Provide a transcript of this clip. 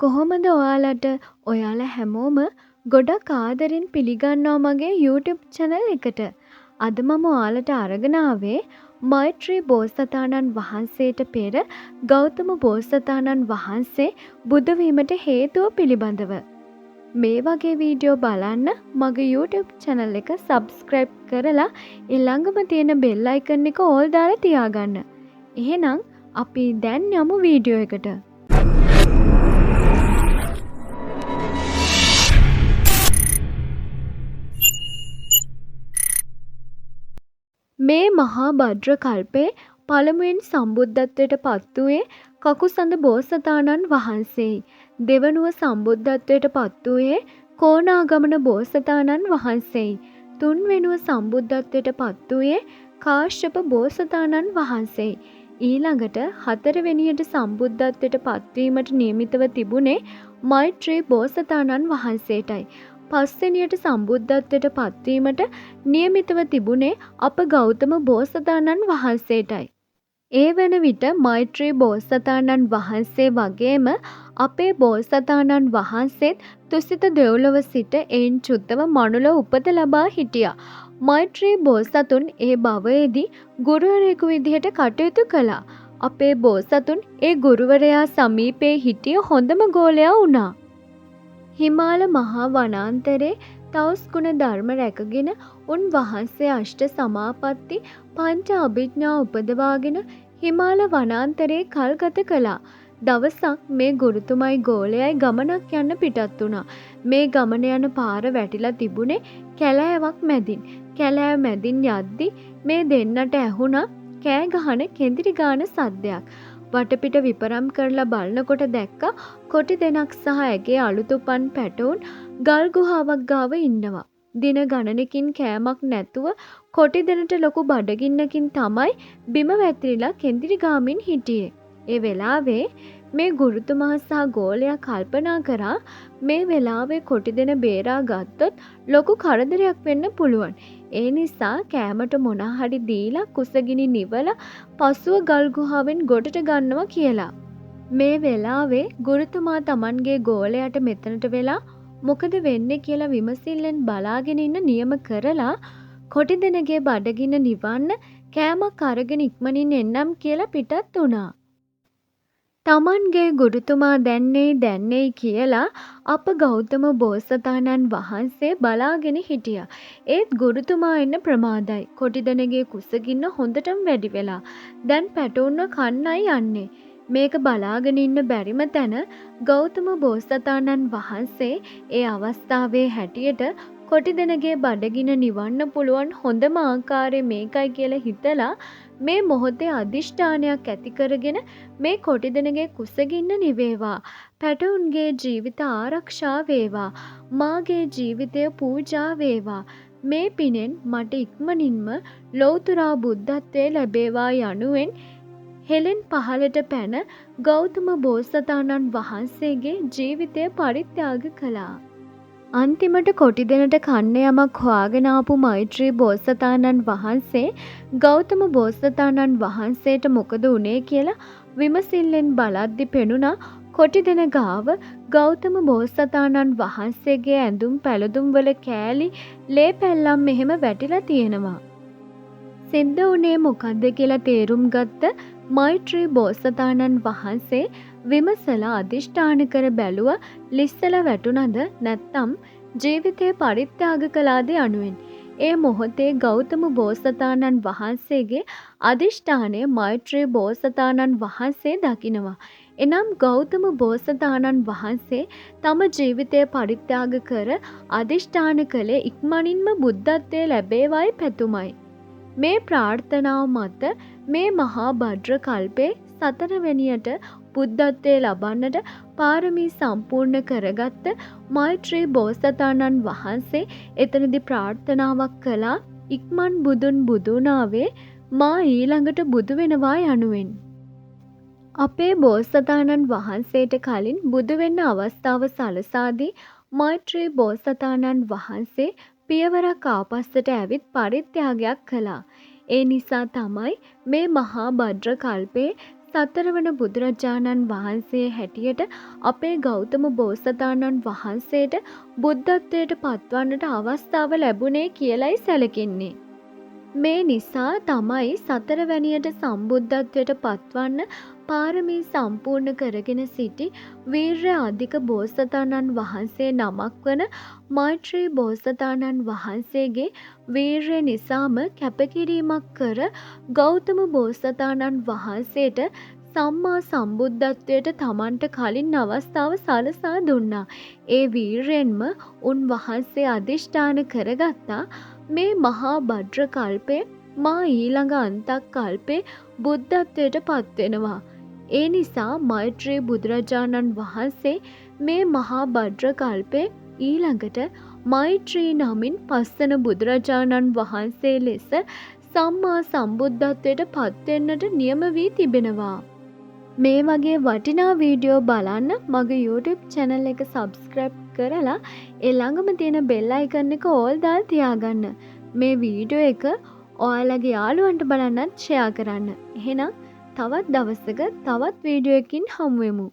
කොහොමද ඔයාලට ඔයාලා හැමෝම ගොඩක් ආදරෙන් පිළිගන්නවා මගේ YouTube channel එකට. අද මම ඔයාලට අරගෙන ආවේ මෛත්‍රී බෝසතාණන් වහන්සේට පෙර ගෞතම බෝසතාණන් වහන්සේ බුදු වීමට හේතුව පිළිබඳව. මේ වගේ වීඩියෝ බලන්න මගේ YouTube channel එක subscribe කරලා ඊළඟම තියෙන bell icon එක all දාලා තියාගන්න. එහෙනම් අපි දැන් යමු වීඩියෝ එකට. මේ මහා භද්‍ර කල්පේ පළමුවෙන් සම්බුද්ධත්වයට පත් වූයේ කකුසඳ බෝසතාණන් වහන්සේයි. දෙවනුව සම්බුද්ධත්වයට පත් වූයේ කොණාගමන බෝසතාණන් වහන්සේයි. තුන්වෙනුව සම්බුද්ධත්වයට පත් වූයේ කාශ්‍යප බෝසතාණන් වහන්සේයි. ඊළඟට හතරවෙනියට සම්බුද්ධත්වයට පත්වීමට නියමිතව තිබුණේ මෛත්‍රී බෝසතාණන් වහන්සේටයි. පස්වෙනියට සම්බුද්ධත්වයට පත්වීමට නියමිතව තිබුණේ අප ගෞතම බෝසතාණන් වහන්සේටයි. ඒ වන විට මෛත්‍රී බෝසතාණන් වහන්සේ වගේම අපේ බෝසතාණන් වහන්සේත් තුසිත දෙව්ලොව සිට එයින් චුතව මනුල උපත ලබා හිටියා. මෛත්‍රී බෝසතුන් ඒ භවයේදී ගුරුවරයෙකු විදිහට කටයුතු කළා. අපේ බෝසතුන් ඒ ගුරුවරයා සමීපේ හිටිය හොඳම ගෝලයා වුණා. හිමාල මහා වනාන්තරේ තවුස් ගුණ ධර්ම රැකගෙන උන්වහන්සේ අෂ්ට සමාපatti පංච අභිඥා උපදවාගෙන හිමාල වනාන්තරේ කල් ගත කළා. දවසක් මේ ගුරුතුමයි ගෝලයයි ගමනක් යන්න පිටත් වුණා. මේ ගමන යන පාර වැටිලා තිබුණේ කැලෑවක් මැදින්. කැලෑව මැදින් යද්දි මේ දෙන්නට ඇහුණා කෑ ගහන කෙඳිරි ගාන සද්දයක්. වටපිට විපරම් කරලා බලනකොට දැක්කා කොටි දෙනක් සහ ඇගේ අලුතුපන් පැටවුන් ගල් ගුහාවක් ගාව ඉන්නවා. දින ගණනකින් කෑමක් නැතුව කොටි දෙනට ලොකු බඩගින්නකින් තමයි බිම වැතිරිලා කෙඳිරි ගාමින් හිටියේ. ඒ වෙලාවේ මේ ගුරුතුමා සහ ගෝලයා කල්පනා කරා මේ වෙලාවේ කොටි දෙන බේරා ගත්තොත් ලොකු කරදරයක් වෙන්න පුළුවන්. ඒ නිසා කෑමට මොනා හරි දීලා කුසගිනි නිවලා පසුව ගල් ගුහාවෙන් ගොඩට ගන්නවා කියලා. මේ වෙලාවේ ගුරුතුමා Tamanගේ ගෝලයාට මෙතනට වෙලා මොකද වෙන්නේ කියලා විමසිල්ලෙන් බලාගෙන ඉන්න නියම කරලා කොටි දෙනගේ බඩගින්න නිවන්න කෑමක් අරගෙන ඉක්මනින් එන්නම් කියලා පිටත් වුණා. Tamanගේ ගුරුතුමා දැන්නේ කියලා අප ගෞතම බෝසතාණන් වහන්සේ බලාගෙන හිටියා. ඒත් ගුරුතුමා එන්න ප්‍රමාදයි. කොටිදෙනගේ කුසගින්න හොඳටම වැඩි වෙලා. දැන් පැටවුන්ව කන්නයි යන්නේ. මේක බලාගෙන ඉන්න බැරිම තැන ගෞතම බෝසතාණන් වහන්සේ ඒ අවස්ථාවේ හැටියට කොටිදෙනගේ බඩගින නිවන්න පුළුවන් හොඳම ආකාරය මේකයි කියලා හිතලා මේ මොහොතේ අදිෂ්ඨානයක් ඇති කරගෙන මේ කොටිදෙනගේ කුසගින්න නිවේවා, පැටවුන්ගේ ජීවිත ආරක්ෂා වේවා, මාගේ ජීවිතය පූජා වේවා, මේ පිනෙන් මට ඉක්මනින්ම ලෞතුරා බුද්ධත්වයේ ලැබේවා යනුවෙන් හෙලෙන් පහළට පැන ගෞතම බෝසතාණන් වහන්සේගේ ජීවිතය පරිත්‍යාග කළා. අන්තිමට කොටි දෙනට කන්න යමක් හොයාගෙන ආපු මෛත්‍රී බෝසතාණන් වහන්සේ ගෞතම බෝසතාණන් වහන්සේට මොකද වුනේ කියලා විමසිල්ලෙන් බලද්දි පෙනුණා කොටි දෙන ගාව ගෞතම බෝසතාණන් වහන්සේගේ ඇඳුම් පැළඳුම් වල කෑලි ලේ පැල්ලම් මෙහෙම වැටිලා තියෙනවා. සිද්ධ වුණේ මොකද්ද කියලා තේරුම් ගත්ත මෛත්‍රී බෝසතාණන් වහන්සේ විමසලා අදිෂ්ඨාන කර බැලුව ලිස්සලා වැටුණද නැත්නම් ජීවිතේ පරිත්‍යාග කළාද යනුවෙන්. ඒ මොහොතේ ගෞතම බෝසතාණන් වහන්සේගේ අදිෂ්ඨානය මෛත්‍රී බෝසතාණන් වහන්සේ දකිනවා. එනම් ගෞතම බෝසතාණන් වහන්සේ තම ජීවිතය පරිත්‍යාග කර අදිෂ්ඨාන කළේ ඉක්මනින්ම බුද්ධත්වයේ ලැබේවායි පැතුමයි. මේ ප්‍රාර්ථනාව මත මේ මහා භද්‍ර කල්පේ 4 වෙනියට බුද්ධත්වයේ ලබන්නට පාරමී සම්පූර්ණ කරගත්ත මෛත්‍රී බෝසතාණන් වහන්සේ එතනදී ප්‍රාර්ථනාවක් කළා ඉක්මන් බුදුන් බුදුනාවේ මා ඊළඟට බුදු වෙනවා යනුවෙන්. අපේ බෝසතාණන් වහන්සේට කලින් බුදු වෙන්න අවස්ථාව සලසාදී මෛත්‍රී බෝසතාණන් වහන්සේ පියවරක් ආපස්සට ඇවිත් පරිත්‍යාගයක් කළා. ඒ නිසා තමයි මේ මහා භද්‍ර කල්පේ සතරවන බුදුරජාණන් වහන්සේ හැටියට අපේ ගෞතම බෝසතාණන් වහන්සේට බුද්ධත්වයට පත්වන්නට අවස්ථාව ලැබුණේ කියලයි සැලකෙන්නේ. මේ නිසා තමයි සතරවැනියට සම්බුද්ධත්වයට පත්වන්න පාරමී සම්පූර්ණ කරගෙන සිටි වීර්ය අධික බෝසතාණන් වහන්සේ නමක් වන මෛත්‍රී බෝසතාණන් වහන්සේගේ වීර්ය නිසාම කැපකිරීමක් කර ගෞතම බෝසතාණන් වහන්සේට සම්මා සම්බුද්ධත්වයට තමන්ට කලින් අවස්ථාව සලසා දුන්නා. ඒ වීර්යෙන්ම උන්වහන්සේ අධිෂ්ඨාන කරගත්තා මේ මහා භද්‍ර කල්පේ මා ඊළඟ අන්තක් කල්පේ බුද්ධත්වයට පත්වෙනවා. ඒ නිසා මෛත්‍රී බුදුරජාණන් වහන්සේ මේ මහා භද්‍ර කල්පේ ඊළඟට මෛත්‍රී නමින් පස්වන බුදුරජාණන් වහන්සේ ලෙස සම්මා සම්බුද්ධත්වයට පත්වෙන්නට නියම වී තිබෙනවා. මේ වගේ වටිනා වීඩියෝ බලන්න මගේ YouTube channel එක subscribe කරලා ඒ ළඟම තියෙන bell icon එක all දාලා තියාගන්න. මේ වීඩියෝ එක ඔයාලගේ යාළුවන්ට බලන්නත් share කරන්න. එහෙනම් තවත් දවසක තවත් වීඩියෝ එකකින් හමු වෙමු.